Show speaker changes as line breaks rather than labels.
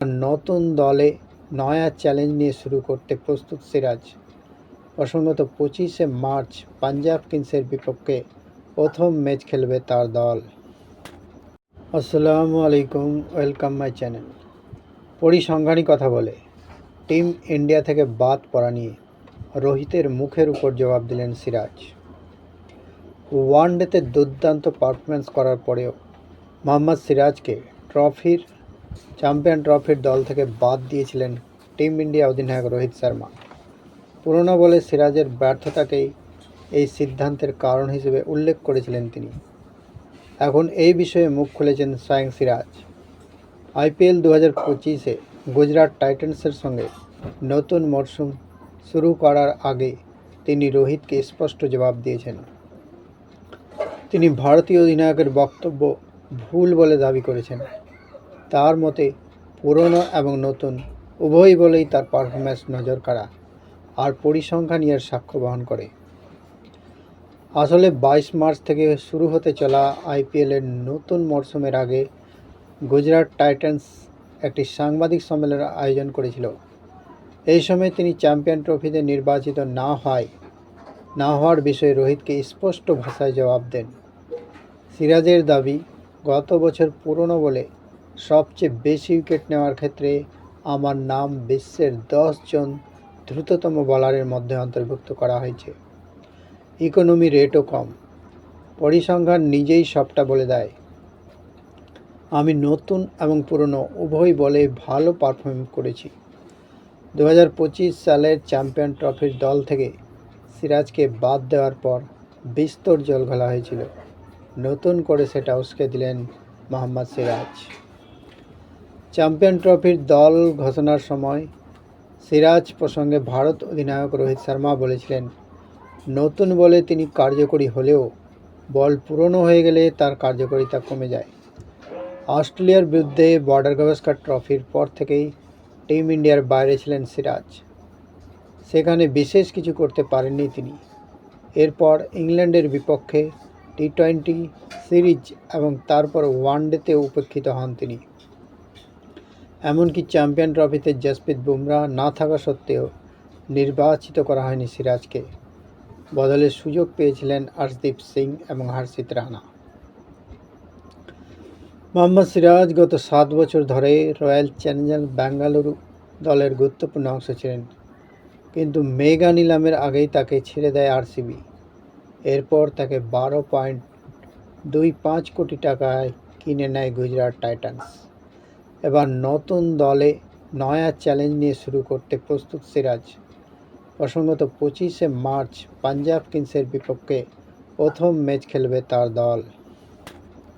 নতুন দলে নয়া চ্যালেঞ্জ নিয়ে শুরু করতে প্রস্তুত সিরাজ। প্রসঙ্গত 25শে মার্চ পাঞ্জাব কিংসের বিপক্ষে প্রথম ম্যাচ খেলবে তার দল। আসসালামু আলাইকুম, ওয়েলকাম মাই চ্যানেল। পরিসংখ্যানই কথা বলে। টিম ইন্ডিয়া থেকে বাদ পড়া নিয়ে রোহিতের মুখের উপর জবাব দিলেন সিরাজ। ওয়ানডেতে দুর্দান্ত পারফরমেন্স করার পরেও মোহাম্মদ সিরাজকে চ্যাম্পিয়ন ট্রফির দল থেকে বাদ দিয়েছিলেন টিম ইন্ডিয়া অধিনায়ক রোহিত শর্মা। পুরনো বলে সিরাজের ব্যর্থতাকেই এই সিদ্ধান্তের কারণ হিসেবে উল্লেখ করেছিলেন তিনি। এখন এই বিষয়ে মুখ খুলেছেন স্বয়ং সিরাজ। IPL 2025-এ গুজরাট টাইটান্সের সঙ্গে নতুন মরশুম শুরু করার আগে তিনি রোহিতকে স্পষ্ট জবাব দিয়েছেন। তিনি ভারতীয় অধিনায়কের বক্তব্য ভুল বলে দাবি করেছেন। তার মতে পুরনো এবং নতুন উভয় বলেই তার পারফরম্যান্স নজর কাড়া আর পরিসংখ্যান এর সাক্ষ্য বহন করে। আসলে 22 মার্চ থেকে শুরু হতে চলা IPL-এর নতুন মরশুমের আগে গুজরাট টাইটান্স একটি সাংবাদিক সম্মেলনের আয়োজন করেছিল। এই সময় তিনি চ্যাম্পিয়ন ট্রফিতে নির্বাচিত না হওয়ার বিষয়ে রোহিতকে স্পষ্ট ভাষায় জবাব দেন। সিরাজের দাবি, গত বছর পুরনো বলে সবচেয়ে বেশি উইকেট নেওয়ার ক্ষেত্রে আমার নাম বিশ্বের 10 জন দ্রুততম বোলারের মধ্যে অন্তর্ভুক্ত করা হয়েছে। ইকোনমি রেটও কম। পরিসংখ্যান নিজেই সবটা বলে দেয়। আমি নতুন এবং পুরনো উভয় বলে ভালো পারফর্ম করেছি। 2025 সালের চ্যাম্পিয়ন ট্রফির দল থেকে সিরাজকে বাদ দেওয়ার পর বিস্তর জল ঘোলা হয়েছিল। নতুন করে সেটা উস্কে দিলেন মোহাম্মদ সিরাজ। চ্যাম্পিয়ন ট্রফির দল ঘোষণার সময় সিরাজ প্রসঙ্গে ভারত অধিনায়ক রোহিত শর্মা বলেছিলেন, নতুন বলে তিনি কার্যকরী হলেও বল পুরনো হয়ে গেলে তার কার্যকারিতা কমে যায়। অস্ট্রেলিয়ার বিরুদ্ধে বর্ডার গাভাস্কার ট্রফির পর থেকেই টিম ইন্ডিয়ার বাইরে ছিলেন সিরাজ। সেখানে বিশেষ কিছু করতে পারেননি তিনি। এরপর ইংল্যান্ডের বিপক্ষে T20 সিরিজ এবং তারপর ওয়ানডেতে উপেক্ষিত হন তিনি। এমনকি চ্যাম্পিয়ন ট্রফিতে জসপ্রীত বুমরা না থাকা সত্ত্বেও নির্বাচিত করা হয়নি সিরাজকে। বদলে সুযোগ পেয়েছিলেন আর্শদীপ সিং এবং হর্ষিত রানা। মোহাম্মদ সিরাজ গত 7 বছর ধরে রয়্যাল চ্যালেঞ্জার্স ব্যাঙ্গালুরু দলের গুরুত্বপূর্ণ অংশ ছিলেন, কিন্তু মেগা নিলামের আগেই তাকে ছেড়ে দেয় RCB। এরপর তাকে 12.25 কোটি টাকায় কিনে নেয় গুজরাট টাইটান্স। এবার নতুন দলে নয়া চ্যালেঞ্জ নিয়ে শুরু করতে প্রস্তুত সিরাজ। প্রসঙ্গত 25শে মার্চ পাঞ্জাব কিংসের বিপক্ষে প্রথম ম্যাচ খেলবে তার দল।